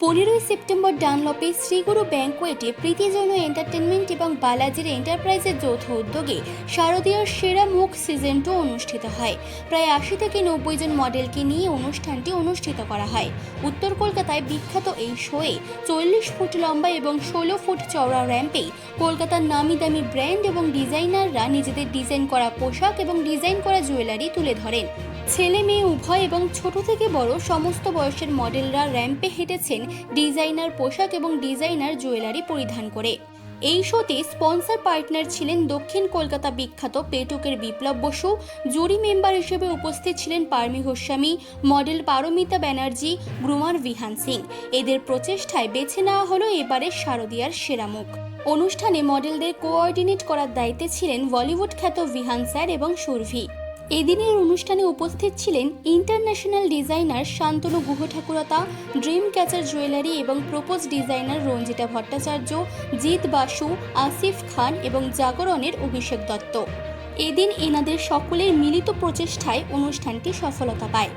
15 September ডানলপে শ্রীগুরু ব্যাংকোয়েটে প্রীতিজন entertainment এবং বালাজির এন্টারপ্রাইজের যৌথ উদ্যোগে শারদীয়ার সেরা মুখ সিজন 2 অনুষ্ঠিত হয়। প্রায় 80 থেকে 90 জন মডেলকে নিয়ে অনুষ্ঠানটি অনুষ্ঠিত করা হয়। উত্তর কলকাতায় বিখ্যাত এই শোয়ে 40 ফুট লম্বা এবং 16 ফুট চওড়া র্যাম্পে কলকাতার নামি দামি ব্র্যান্ড এবং ডিজাইনাররা নিজেদের ডিজাইন করা পোশাক এবং ডিজাইন করা জুয়েলারি তুলে ধরেন। ছেলে মেয়ে উভয় এবং ছোট থেকে বড় সমস্ত বয়সের মডেলরা র্যাম্পে হেঁটেছেন ডিজাইনার পোশাক এবং ডিজাইনার জুয়েলারি পরিধান করে। এই শোতে স্পন্সর পার্টনার ছিলেন দক্ষিণ কলকাতা বিখ্যাত পেটুকের বিপ্লব বসু। জুরি মেম্বার হিসেবে উপস্থিত ছিলেন পারমি গোস্বামী, মডেল পারমিতা ব্যানার্জি, গ্রুমার বিহান সিং। এদের প্রচেষ্টায় বেছে নেওয়া হলো এবারের শারদীয়ার সেরা মুখ। অনুষ্ঠানে মডেলদের কোঅর্ডিনেট করার দায়িত্বে ছিলেন বলিউড খ্যাত বিহান স্যার এবং সুরভি। এদিনের অনুষ্ঠানে উপস্থিত ছিলেন international designer Shantanu Guha Thakurta, dream catcher jewellery এবং প্রপোজ ডিজাইনার রঞ্জিতা ভট্টাচার্য, জিৎ বাসু, আসিফ খান এবং জাগরণের অভিষেক দত্ত। এদিন এনাদের সকলের মিলিত প্রচেষ্টায় অনুষ্ঠানটি সফলতা পায়।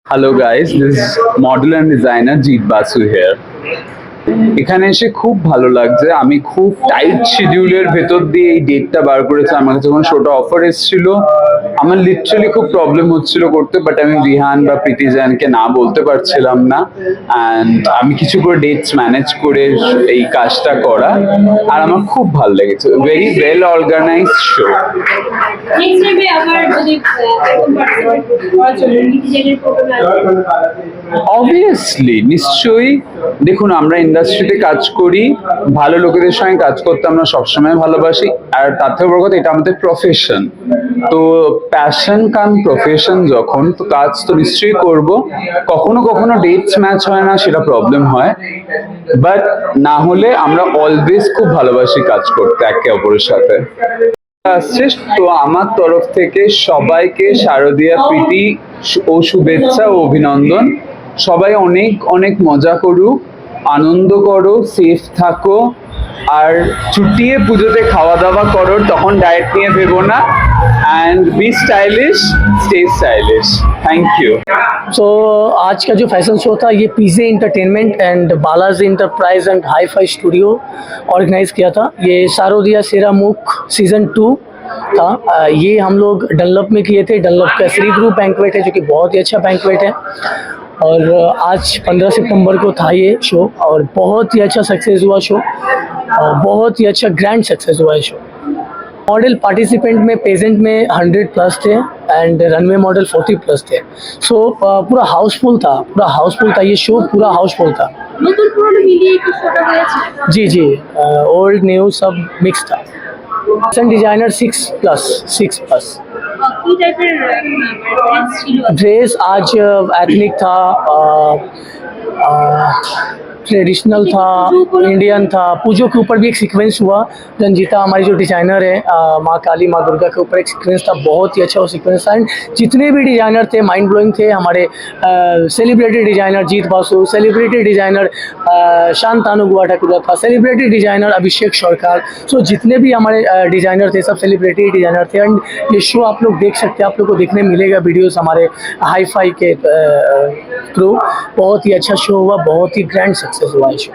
Hello guys, this is model and designer Jeet Basu here. এখানে এসে খুব ভালো লাগছে। আমি খুব টাইট শিডিউলের ভেতর দিয়ে এই ডেটটা বার করেছি। আমার কাছে যখন শোটা অফার এসেছিল, আমার লিটারালি খুব প্রবলেম হচ্ছিল করতে, বাট আমি রিহান বা প্রীতি জ্যানকে না বলতে পারছিলাম না। অ্যান্ড আমি কিছু করে ডেটস ম্যানেজ করে এই কাজটা করা, আর আমার খুব ভালো লেগেছে। Very well organised show. Obviously, নিশ্চয়ই। দেখুন, আমরা ইন্ডাস্ট্রিতে কাজ করি, ভালো লোকেদের সঙ্গে কাজ করতে আমরা সবসময় ভালোবাসি, আর তার থেকে বড় কথা, এটা আমাদের প্রফেশন। তো প্যাশন কাম প্রফেশন যখন, তো কাজ তো নিশ্চয়ই করব। কখনো কখনো ডেটস ম্যাচ হয় না, সেটা প্রবলেম হয়, বাট না হলে আমরা অলওয়েজ খুব ভালোবাসি কাজ করতে একে অপরের সাথে। আসছে, তো আমার তরফ থেকে সবাইকে শারদীয়া প্রীতি ও শুভেচ্ছা ও অভিনন্দন। সবাই অনেক অনেক মজা করুক, আনন্দ করো, সেফ থাকো, আর চুটিয়ে পুজোতে খাওয়া দাওয়া করো, তখন ডায়েট নিয়ে ভেবো না। And be stylish, stay stylish. Thank you. So आज का जो फैशन शो था, ये PJ entertainment and Balaji enterprise and hi fi studio organise किया था। ये शारदीया सेरामुख सीज़न 2 था। ये हम लोग डनलप में किए थे। डनलप का श्री गुरु बैंक्वेट है, जो कि बहुत ही अच्छा बैंक्वेट है, और आज 15 सितंबर को था ये शो, और बहुत ही अच्छा सक्सेस हुआ शो, और बहुत ही अच्छा ग्रैंड सक्सेस हुआ है शो। मॉडल पार्टिसिपेंट में पेजेंट में 100+ थे, एंड रनवे मॉडल 40+ थे। सो पूरा हाउसफुल था ये शो, पूरा हाउसफुल था। जी जी, ओल्ड न्यू सब मिक्स था। Fashion designer 6+। ड्रेस आज एथनिक था, ट्रेडिशनल था, इंडियन था। पूजो के ऊपर भी एक सीक्वेंस हुआ। रंजीता हमारी जो डिज़ाइनर है, माँ काली माँ दुर्गा के ऊपर एक सीक्वेंस था, बहुत ही अच्छा वो सीक्वेंस था। एंड जितने भी डिज़ाइनर थे माइंड ब्लोइंग थे। हमारे सेलिब्रिटी डिज़ाइनर जीत बासु, सेलिब्रिटी डिज़ाइनर शांतानु गुआ ठाकुरा था, सेलिब्रिटी डिज़ाइनर अभिषेक सरकार। सो जितने भी हमारे डिज़ाइनर थे, सब सेलिब्रिटी डिज़ाइनर थे। एंड ये शो आप लोग देख सकते हैं, आप लोग को देखने मिलेगा वीडियोस हमारे हाई फाई के थ्रू। बहुत ही अच्छा शो हुआ, बहुत ही ग्रैंड सक्सेस हुआ ये show.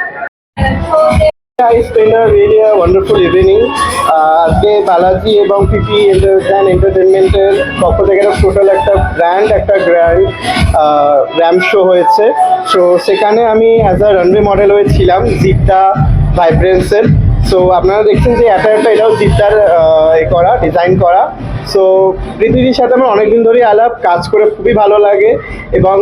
I spent a really wonderful evening. আজকে বালাজি এবং পিপি এন্টারটেনমেন্টের পক্ষ থেকে টোটাল একটা গ্র্যান্ড র্যাম্প শো হয়েছে। সো সেখানে আমি অ্যাজ আ রানওয়ে মডেল হয়েছিলাম জিদ্দা ভাইব্রেন্সের। সো আপনারা দেখছেন যে এটাও জিদ্দার করা, ডিজাইন করা। সো পৃথিবীর সাথে আমার অনেকদিন ধরেই আলাপ, কাজ করে খুবই ভালো লাগে, এবং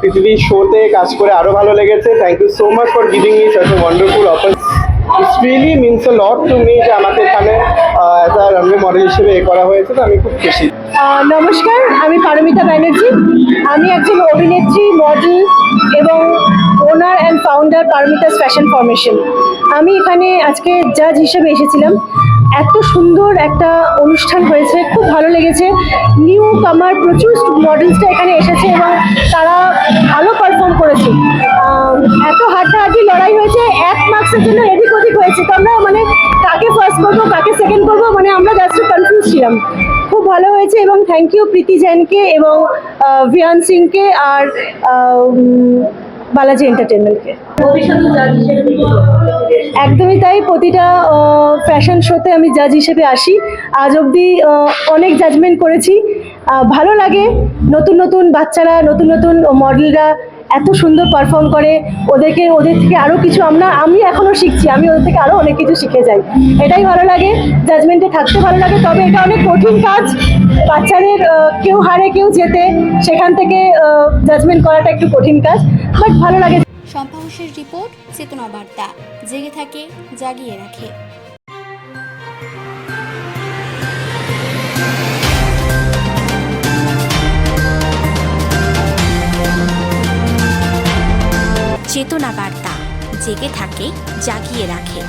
পৃথিবীর শোতে কাজ করে আরও ভালো লেগেছে। Thank you so much for giving me such a wonderful opportunity. It's really means a lot to me যে আমাকে এখানে অ্যাজ আ রানওয়ে মডেল হিসেবে করা হয়েছে, তো আমি খুব খুশি। নমস্কার, আমি পারমিতা ব্যানার্জি। আমি একজন অভিনেত্রী, মডেল এবং owner and founder Paramita's fashion formation. আমি এখানে আজকে জাজ হিসেবে এসেছিলাম। এত সুন্দর একটা অনুষ্ঠান হয়েছে, খুব ভালো লেগেছে। নিউ কামার প্রচুর মডেলসটা এখানে এসেছে এবং তারা ভালো পারফর্ম করেছে। এত হাড্ডাহাড্ডি লড়াই হয়েছে, 1 মার্কসের জন্য এদিক ওদিক হয়েছে। তো আমরা কাকে ফার্স্ট করবো কাকে সেকেন্ড করবো, আমরা জাস্ট কনফিউজ ছিলাম। খুব ভালো হয়েছে, এবং থ্যাংক ইউ প্রীতি জ্যানকে এবং ভিয়ান সিংকে আর বালাজি এন্টারটেনমেন্টকে। একদমই তাই, প্রতিটা ফ্যাশন শোতে আমি জাজ হিসেবে আসি। আজ অবধি অনেক জাজমেন্ট করেছি। ভালো লাগে, নতুন নতুন বাচ্চারা, নতুন নতুন মডেলরা এত সুন্দর পারফর্ম করে। ওদের থেকে আরও কিছু আমি এখনও শিখছি, আমি ওদের থেকে আরও অনেক কিছু শিখে যাই। এটাই ভালো লাগে, জাজমেন্টে থাকতে ভালো লাগে। তবে এটা অনেক কঠিন কাজ, বাচ্চাদের কেউ হারে কেউ জেতে, সেখান থেকে জাজমেন্ট করাটা একটু কঠিন কাজ, বাট ভালো লাগে। শম্পা ঘোষের রিপোর্ট, চেতনা বার্তা, জেগে থাকে, জাগিয়ে রাখে। চেতনা বার্তা, জেগে থাকে, জাগিয়ে রাখে।